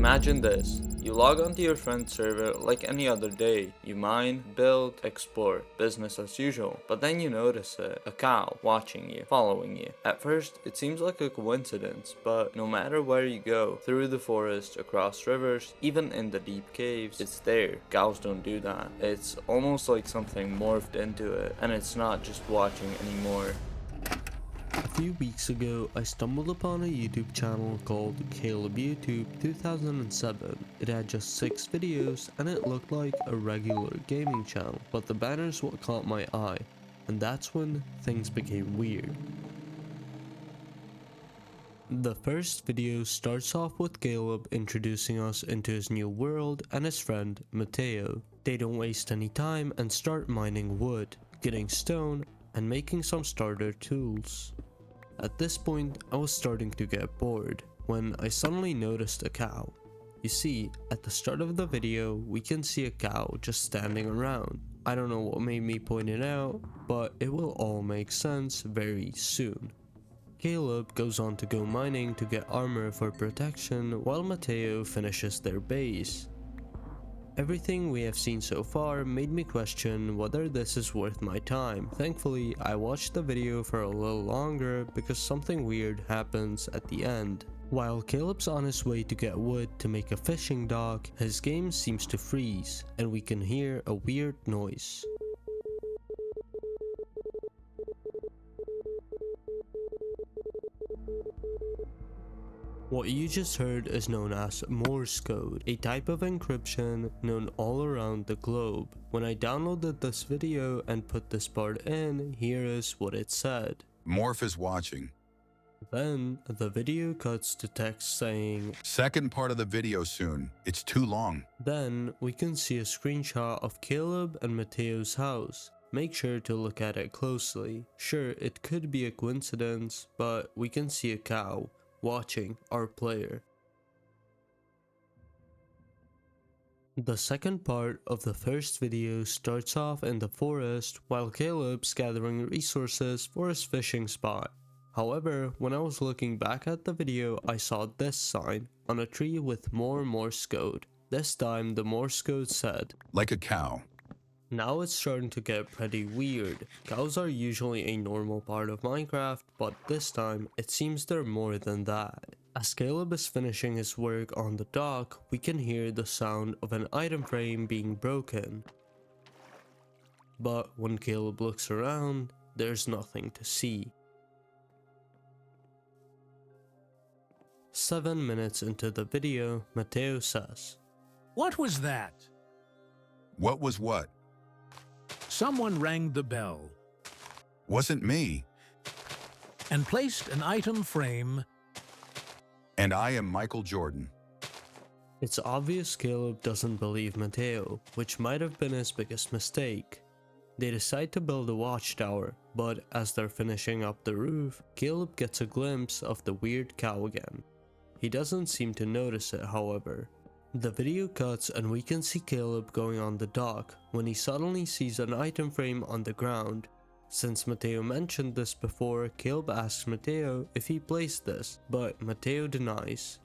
Imagine this. You log onto your friend's server like any other day. You mine, build, explore, business as usual. But then you notice it, a cow watching you, following you. At first, it seems like a coincidence, but no matter where you go, through the forest, across rivers, even in the deep caves, it's there. Cows don't do that. It's almost like something morphed into it, and it's not just watching anymore. A few weeks ago, I stumbled upon a YouTube channel called Caleb YouTube 2007. It had just 6 videos and it looked like a regular gaming channel, but the banner's what caught my eye, and that's when things became weird. The first video starts off with Caleb introducing us into his new world and his friend Matteo. They don't waste any time and start mining wood, getting stone, and making some starter tools. At this point, I was starting to get bored when I suddenly noticed a cow. You see, at the start of the video, we can see a cow just standing around. I don't know what made me point it out, but it will all make sense very soon. Caleb goes on to go mining to get armor for protection while Matteo finishes their base. Everything we have seen so far made me question whether this is worth my time. Thankfully, I watched the video for a little longer because something weird happens at the end. While Caleb's on his way to get wood to make a fishing dock, his game seems to freeze, and we can hear a weird noise. What you just heard is known as Morse code, a type of encryption known all around the globe. When I downloaded this video and put this part in, here is what it said. Morph is watching. Then the video cuts to text saying, Second part of the video soon. It's too long. Then we can see a screenshot of Caleb and Matteo's house. Make sure to look at it closely. Sure, it could be a coincidence, but we can see a cow watching our player. The second part of the first video starts off in the forest while Caleb's gathering resources for his fishing spot. However, when I was looking back at the video, I saw this sign on a tree with more Morse code. This time the Morse code said, Like a cow. Now it's starting to get pretty weird. Cows are usually a normal part of Minecraft, but this time it seems they're more than that. As Caleb is finishing his work on the dock, we can hear the sound of an item frame being broken. But when Caleb looks around, there's nothing to see. 7 minutes into the video, Matteo says, What was that? What was what? Someone rang the bell Wasn't me. and placed an item frame. And I am Michael Jordan. It's obvious Caleb doesn't believe Matteo, which might have been his biggest mistake. They decide to build a watchtower, but as they're finishing up the roof, Caleb gets a glimpse of the weird cow again. He doesn't seem to notice it, however. The video cuts and we can see Caleb going on the dock when he suddenly sees an item frame on the ground. Since Matteo mentioned this before, Caleb asks Matteo if he placed this, but Matteo denies.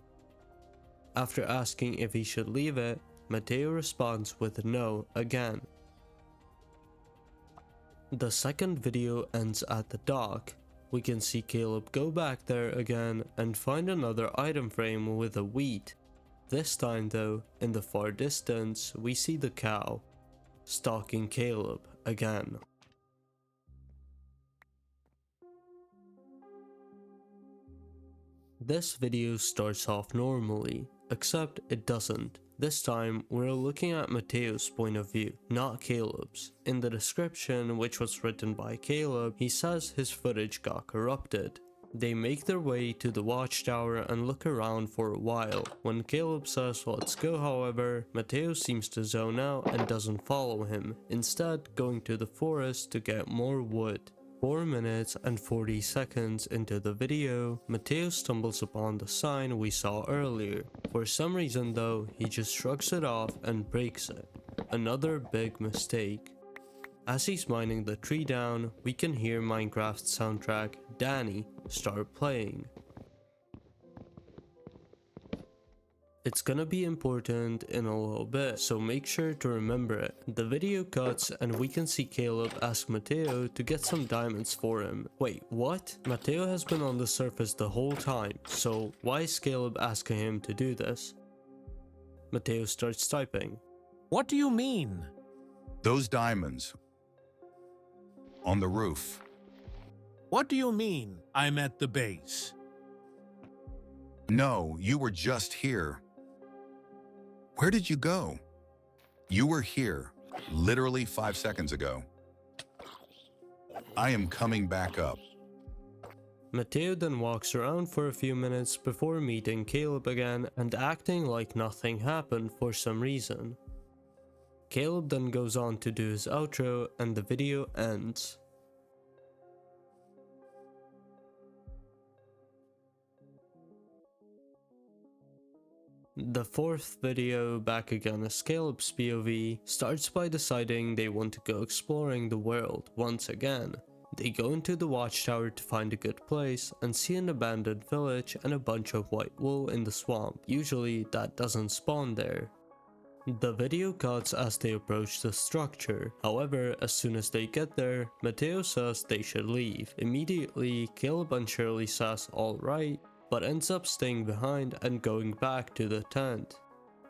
After asking if he should leave it, Matteo responds with no again. The second video ends at the dock. We can see Caleb go back there again and find another item frame with a wheat. This time though, in the far distance, we see the cow stalking Caleb again. This video starts off normally, except it doesn't. This time, we're looking at Matteo's point of view, not Caleb's. In the description, which was written by Caleb, he says his footage got corrupted. They make their way to the watchtower and look around for a while. When Caleb says let's go, however, Matteo seems to zone out and doesn't follow him, instead going to the forest to get more wood. 4 minutes and 40 seconds into the video, Matteo stumbles upon the sign we saw earlier. For some reason though, he just shrugs it off and breaks it. Another big mistake. As he's mining the tree down, we can hear Minecraft's soundtrack, Danny, start playing. It's gonna be important in a little bit, so make sure to remember it. The video cuts and we can see Caleb ask Matteo to get some diamonds for him. Wait, what? Matteo has been on the surface the whole time, so why is Caleb asking him to do this? Matteo starts typing. What do you mean? Those diamonds. On the roof. What do you mean, I'm at the base? No, you were just here. Where did you go? You were here, literally 5 seconds ago. I am coming back up. Matteo then walks around for a few minutes before meeting Caleb again and acting like nothing happened for some reason. Caleb then goes on to do his outro and the video ends. The fourth video, back again as Caleb's POV, starts by deciding they want to go exploring the world once again. They go into the watchtower to find a good place and see an abandoned village and a bunch of white wool in the swamp. Usually that doesn't spawn there. The video cuts as they approach the structure. However, as soon as they get there, Matteo says they should leave. Immediately, Caleb and Shirley says alright, but ends up staying behind and going back to the tent.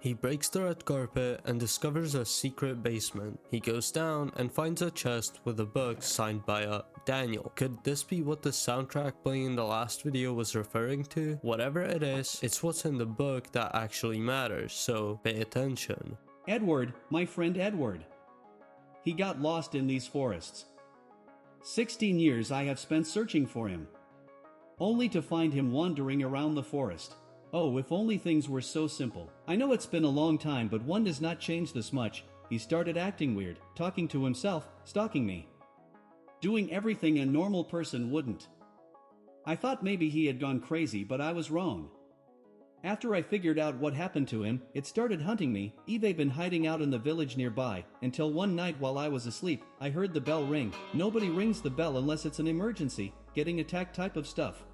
He breaks the red carpet and discovers a secret basement. He goes down and finds a chest with a book signed by a Daniel. Could this be what the soundtrack playing in the last video was referring to? Whatever it is, it's what's in the book that actually matters, so pay attention. Edward, my friend Edward. He got lost in these forests. 16 years I have spent searching for him, only to find him wandering around the forest. Oh, if only things were so simple. I know it's been a long time, but one does not change this much. He started acting weird, talking to himself, stalking me, doing everything a normal person wouldn't. I thought maybe he had gone crazy, but I was wrong. After I figured out what happened to him, it started hunting me. I've been hiding out in the village nearby, until one night while I was asleep, I heard the bell ring. Nobody rings the bell unless it's an emergency, getting attacked type of stuff.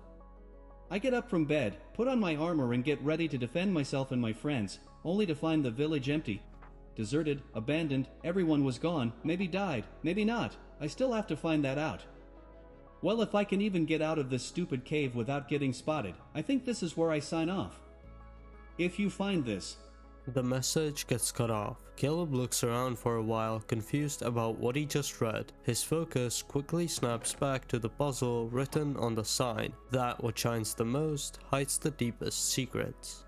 I get up from bed, put on my armor and get ready to defend myself and my friends, only to find the village empty. Deserted, abandoned, everyone was gone, maybe died, maybe not. I still have to find that out. Well, if I can even get out of this stupid cave without getting spotted, I think this is where I sign off. If you find this. The message gets cut off. Caleb looks around for a while, confused about what he just read. His focus quickly snaps back to the puzzle written on the sign. That what shines the most hides the deepest secrets.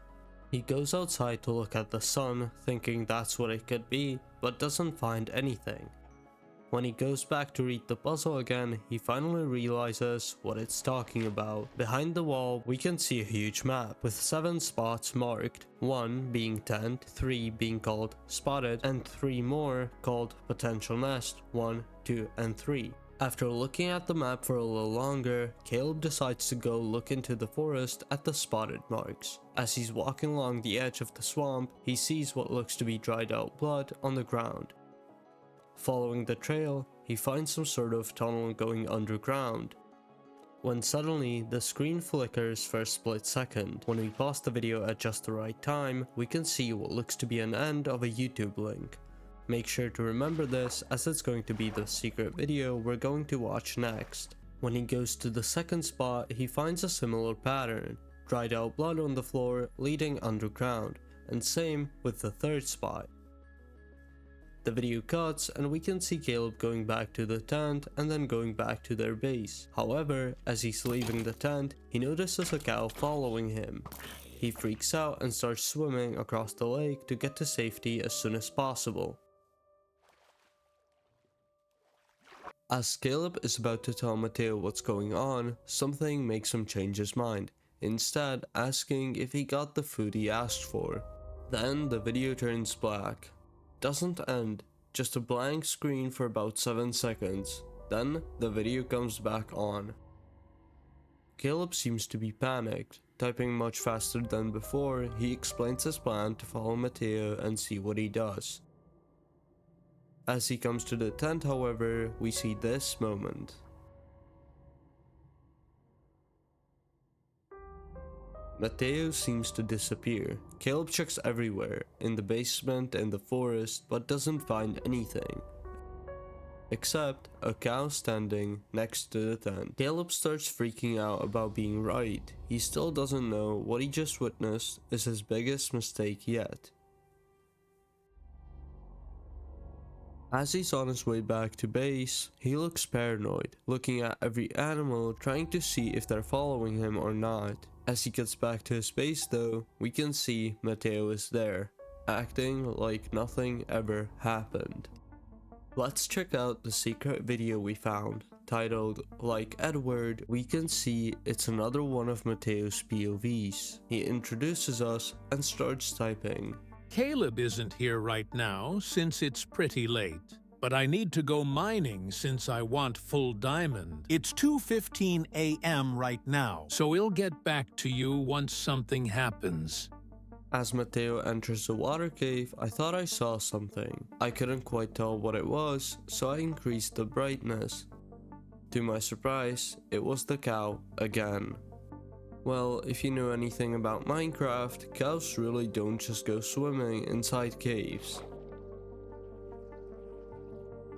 He goes outside to look at the sun, thinking that's what it could be, but doesn't find anything. When he goes back to read the puzzle again, he finally realizes what it's talking about. Behind the wall, we can see a huge map with 7 spots marked, 1 being tent, 3 being called spotted, and 3 more called potential nest, 1, 2, and 3. After looking at the map for a little longer, Caleb decides to go look into the forest at the spotted marks. As he's walking along the edge of the swamp, he sees what looks to be dried out blood on the ground. Following the trail, he finds some sort of tunnel going underground, when suddenly the screen flickers for a split second. When we pause the video at just the right time, we can see what looks to be an end of a YouTube link. Make sure to remember this, as it's going to be the secret video we're going to watch next. When he goes to the second spot, he finds a similar pattern, dried out blood on the floor leading underground, and same with the third spot. The video cuts and we can see Caleb going back to the tent and then going back to their base. However, as he's leaving the tent, he notices a cow following him. He freaks out and starts swimming across the lake to get to safety as soon as possible. As Caleb is about to tell Matteo what's going on, something makes him change his mind, instead asking if he got the food he asked for. Then the video turns black. Doesn't end, just a blank screen for about 7 seconds. Then the video comes back on. Caleb seems to be panicked. Typing much faster than before, he explains his plan to follow Matteo and see what he does. As he comes to the tent, however, we see this moment. Matteo seems to disappear. Caleb checks everywhere, in the basement and the forest, but doesn't find anything. Except a cow standing next to the tent. Caleb starts freaking out about being right. He still doesn't know what he just witnessed is his biggest mistake yet. As he's on his way back to base, he looks paranoid, looking at every animal, trying to see if they're following him or not. As he gets back to his base though, we can see Matteo is there, acting like nothing ever happened. Let's check out the secret video we found, titled Like Edward. We can see it's another one of Matteo's POVs. He introduces us and starts typing. Caleb isn't here right now since it's pretty late, but I need to go mining since I want full diamond. It's 2:15 a.m. right now, so we'll get back to you once something happens. As Matteo enters the water cave, I thought I saw something. I couldn't quite tell what it was, so I increased the brightness. To my surprise, it was the cow again. Well, if you know anything about Minecraft, cows really don't just go swimming inside caves.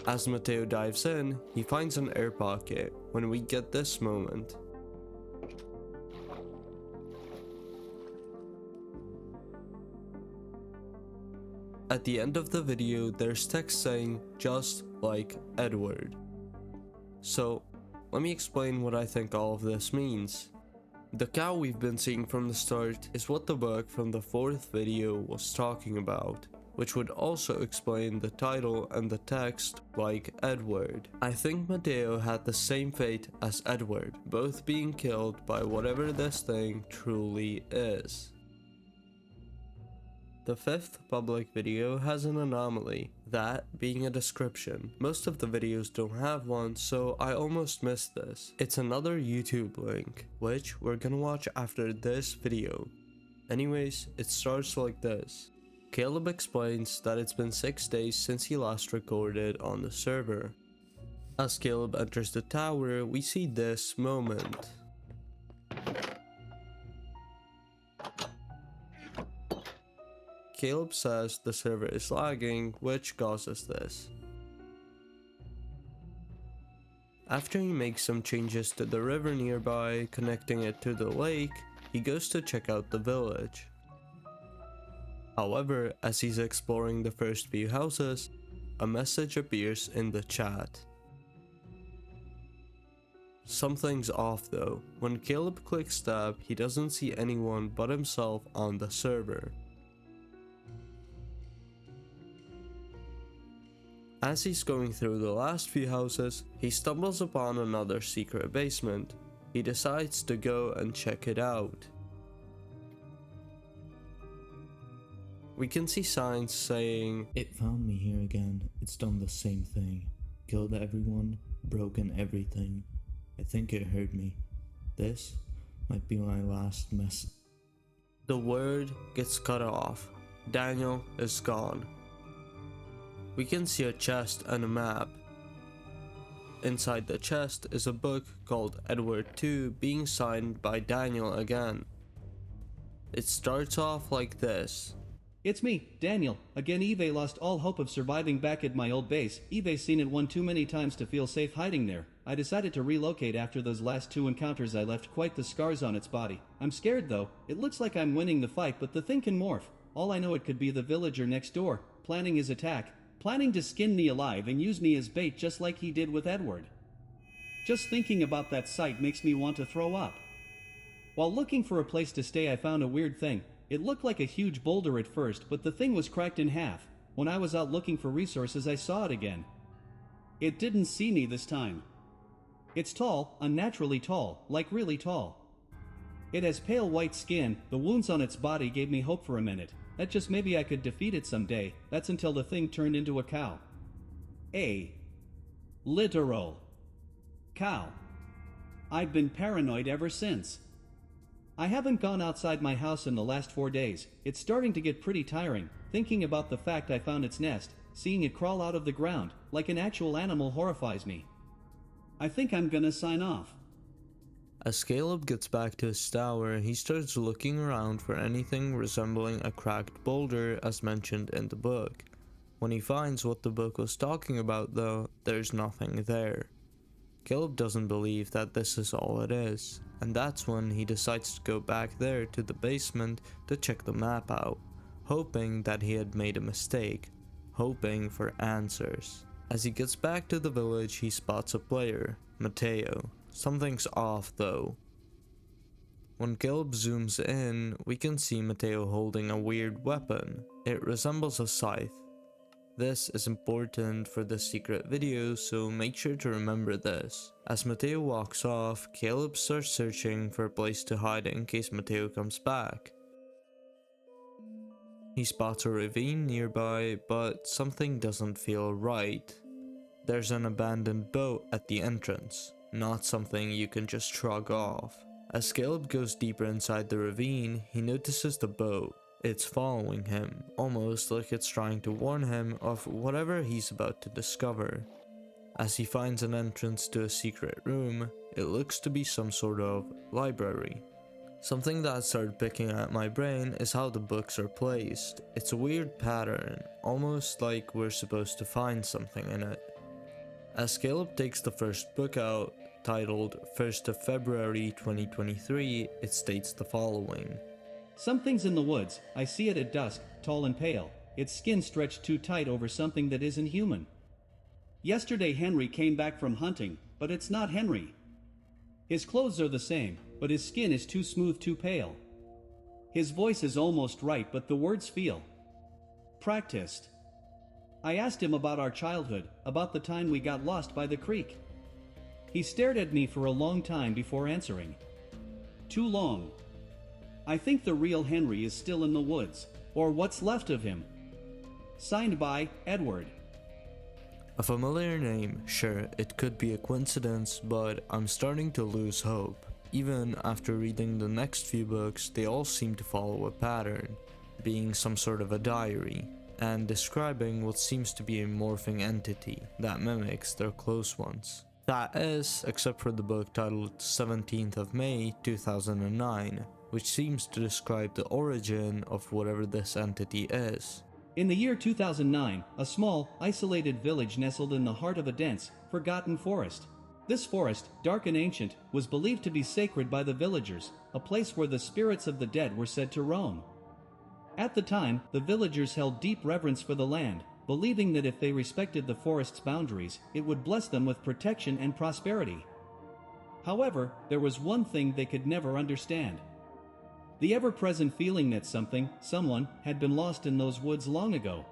As Matteo dives in, he finds an air pocket when we get this moment. At the end of the video, there's text saying, just like Edward. So, let me explain what I think all of this means. The cow we've been seeing from the start is what the bug from the 4th video was talking about, which would also explain the title and the text like Edward. I think Matteo had the same fate as Edward, both being killed by whatever this thing truly is. The 5th public video has an anomaly, that being a description. Most of the videos don't have one, so I almost missed this. It's another YouTube link, which we're gonna watch after this video. Anyways, it starts like this. Caleb explains that it's been 6 days since he last recorded on the server. As Caleb enters the tower, we see this moment. Caleb says the server is lagging, which causes this. After he makes some changes to the river nearby, connecting it to the lake, he goes to check out the village. However, as he's exploring the first few houses, a message appears in the chat. Something's off though. When Caleb clicks tab, he doesn't see anyone but himself on the server. As he's going through the last few houses, he stumbles upon another secret basement. He decides to go and check it out. We can see signs saying, "It found me here again. It's done the same thing. Killed everyone, broken everything. I think it heard me. This might be my last mess." The word gets cut off. Daniel is gone. We can see a chest and a map. Inside the chest is a book called Edward 2 being signed by Daniel again. It starts off like this. It's me, Daniel. Again, Eve lost all hope of surviving back at my old base. Eve's seen it one too many times to feel safe hiding there. I decided to relocate after those last 2 encounters. I left quite the scars on its body. I'm scared though. It looks like I'm winning the fight, but the thing can morph. All I know, it could be the villager next door, planning his attack. Planning to skin me alive and use me as bait just like he did with Edward. Just thinking about that sight makes me want to throw up. While looking for a place to stay, I found a weird thing. It looked like a huge boulder at first, but the thing was cracked in half. When I was out looking for resources, I saw it again. It didn't see me this time. It's tall, unnaturally tall, like really tall. It has pale white skin. The wounds on its body gave me hope for a minute. That just maybe I could defeat it someday. That's until the thing turned into a cow. A literal cow. I've been paranoid ever since. I haven't gone outside my house in the last 4 days. It's starting to get pretty tiring, thinking about the fact I found its nest. Seeing it crawl out of the ground, like an actual animal, horrifies me. I think I'm gonna sign off. As Caleb gets back to his tower, he starts looking around for anything resembling a cracked boulder as mentioned in the book. When he finds what the book was talking about though, there's nothing there. Caleb doesn't believe that this is all it is, and that's when he decides to go back there to the basement to check the map out, hoping that he had made a mistake, hoping for answers. As he gets back to the village, he spots a player, Matteo. Something's off though. When Caleb zooms in, we can see Matteo holding a weird weapon. It resembles a scythe. This is important for the secret video, so make sure to remember this. As Matteo walks off, Caleb starts searching for a place to hide in case Matteo comes back. He spots a ravine nearby, but something doesn't feel right. There's an abandoned boat at the entrance, not something you can just shrug off. As Caleb goes deeper inside the ravine, he notices the boat. It's following him, almost like it's trying to warn him of whatever he's about to discover. As he finds an entrance to a secret room, it looks to be some sort of library. Something that started picking at my brain is how the books are placed. It's a weird pattern, almost like we're supposed to find something in it. As Caleb takes the first book out, titled 1st of February 2023, it states the following. Something's in the woods. I see it at dusk, tall and pale, its skin stretched too tight over something that isn't human. Yesterday Henry came back from hunting, but it's not Henry. His clothes are the same, but his skin is too smooth, too pale. His voice is almost right, but the words feel practiced. I asked him about our childhood, about the time we got lost by the creek. He stared at me for a long time before answering. Too long. I think the real Henry is still in the woods, or what's left of him. Signed by, Edward. A familiar name, sure, it could be a coincidence, but I'm starting to lose hope. Even after reading the next few books, they all seem to follow a pattern, being some sort of a diary, and describing what seems to be a morphing entity that mimics their close ones. That is, except for the book titled 17th of May 2009, which seems to describe the origin of whatever this entity is. In the year 2009, a small, isolated village nestled in the heart of a dense, forgotten forest. This forest, dark and ancient, was believed to be sacred by the villagers, a place where the spirits of the dead were said to roam. At the time, the villagers held deep reverence for the land, believing that if they respected the forest's boundaries, it would bless them with protection and prosperity. However, there was one thing they could never understand. The ever-present feeling that someone, had been lost in those woods long ago.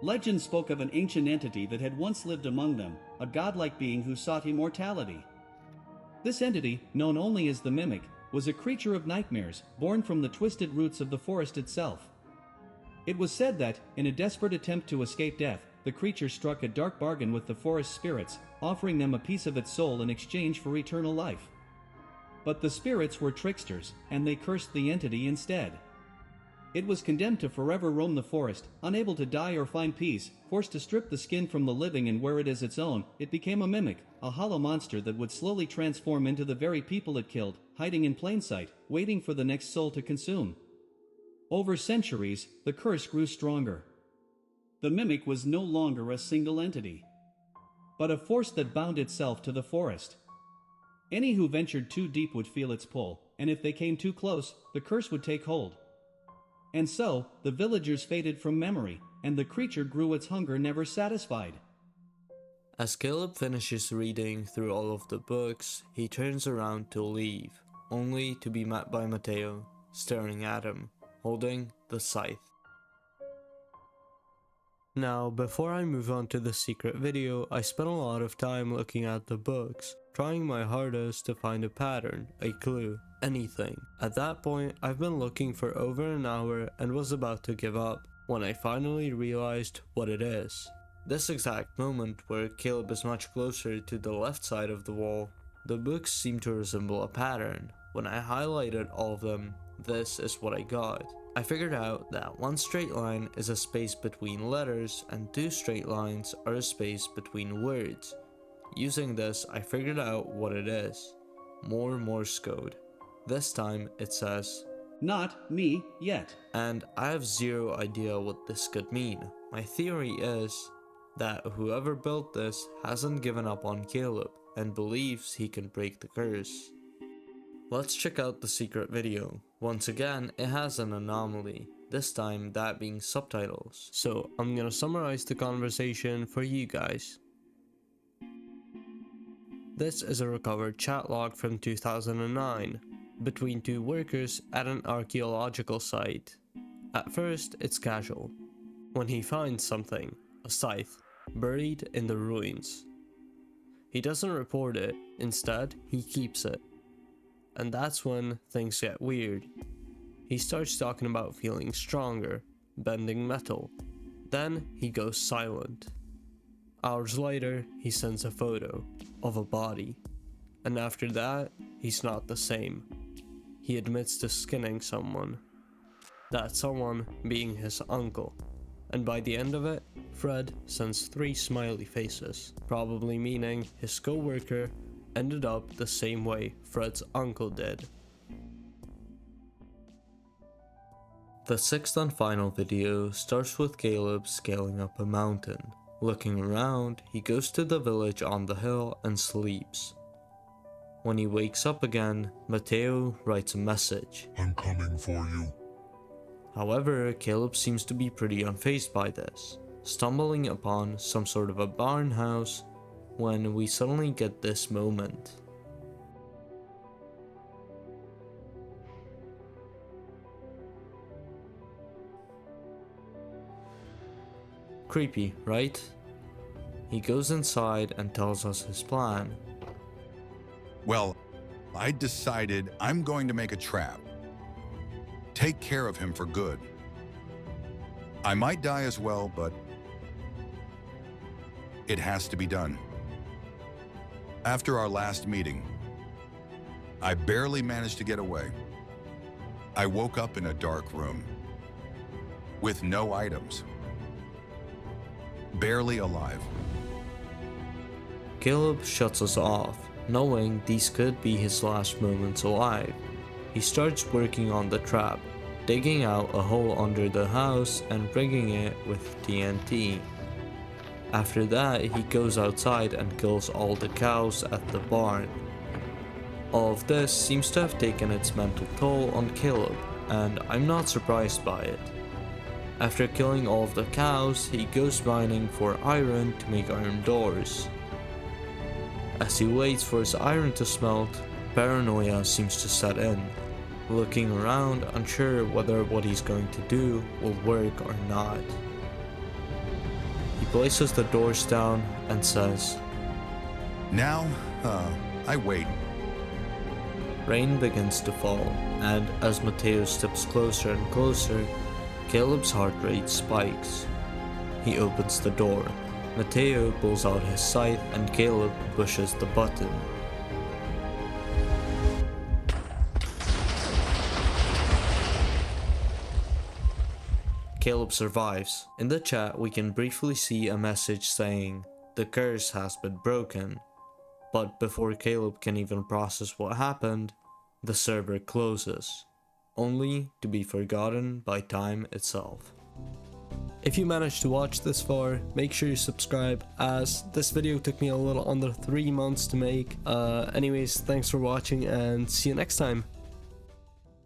Legend spoke of an ancient entity that had once lived among them, a godlike being who sought immortality. This entity, known only as the Mimic, was a creature of nightmares, born from the twisted roots of the forest itself. It was said that, in a desperate attempt to escape death, the creature struck a dark bargain with the forest spirits, offering them a piece of its soul in exchange for eternal life. But the spirits were tricksters, and they cursed the entity instead. It was condemned to forever roam the forest, unable to die or find peace, forced to strip the skin from the living and wear it as its own. It became a mimic, a hollow monster that would slowly transform into the very people it killed, hiding in plain sight, waiting for the next soul to consume. Over centuries, the curse grew stronger. The mimic was no longer a single entity, but a force that bound itself to the forest. Any who ventured too deep would feel its pull, and if they came too close, the curse would take hold. And so, the villagers faded from memory, and the creature grew its hunger never satisfied. As Caleb finishes reading through all of the books, he turns around to leave, only to be met by Matteo, staring at him, holding the scythe. Now, before I move on to the secret video, I spent a lot of time looking at the books, trying my hardest to find a pattern, a clue, anything. At that point, I've been looking for over an hour and was about to give up, when I finally realized what it is. This exact moment where Caleb is much closer to the left side of the wall, the books seem to resemble a pattern. When I highlighted all of them, this is what I got. I figured out that one straight line is a space between letters and two straight lines are a space between words. Using this, I figured out what it is. more Morse code. This time it says, Not me yet. and I have zero idea what this could mean. My theory is that whoever built this hasn't given up on Caleb and believes he can break the curse. Let's check out the secret video. Once again, it has an anomaly, this time that being subtitles. So I'm gonna summarize the conversation for you guys. This is a recovered chat log from 2009 between two workers at an archaeological site. At first, it's casual. When he finds something, a scythe, buried in the ruins. He doesn't report it, instead, he keeps it. And that's when things get weird. He starts talking about feeling stronger, bending metal. Then he goes silent. Hours later, he sends a photo of a body. And after that, he's not the same. He admits to skinning someone. That someone being his uncle. And by the end of it, Fred sends 3 smiley faces, probably meaning his co-worker ended up the same way Fred's uncle did. The 6th and final video starts with Caleb scaling up a mountain. Looking around, he goes to the village on the hill and sleeps. When he wakes up again, Matteo writes a message. I'm coming for you. However, Caleb seems to be pretty unfazed by this, stumbling upon some sort of a barn house when we suddenly get this moment. Creepy, right? He goes inside and tells us his plan. Well, I decided I'm going to make a trap. Take care of him for good. I might die as well, but it has to be done. After our last meeting, I barely managed to get away. I woke up in a dark room with no items, barely alive. Caleb shuts us off, knowing these could be his last moments alive. He starts working on the trap, digging out a hole under the house and rigging it with TNT. After that, he goes outside and kills all the cows at the barn. All of this seems to have taken its mental toll on Caleb, and I'm not surprised by it. After killing all of the cows, he goes mining for iron to make iron doors. As he waits for his iron to smelt, paranoia seems to set in. Looking around, unsure whether what he's going to do will work or not. He places the doors down and says, Now, I wait. Rain begins to fall, and as Matteo steps closer and closer, Caleb's heart rate spikes. He opens the door. Matteo pulls out his scythe and Caleb pushes the button. Caleb survives. In the chat, we can briefly see a message saying, "The curse has been broken." But before Caleb can even process what happened, the server closes, only to be forgotten by time itself. If you managed to watch this far, make sure you subscribe, as this video took me a little under 3 months to make. Anyways, thanks for watching and see you next time.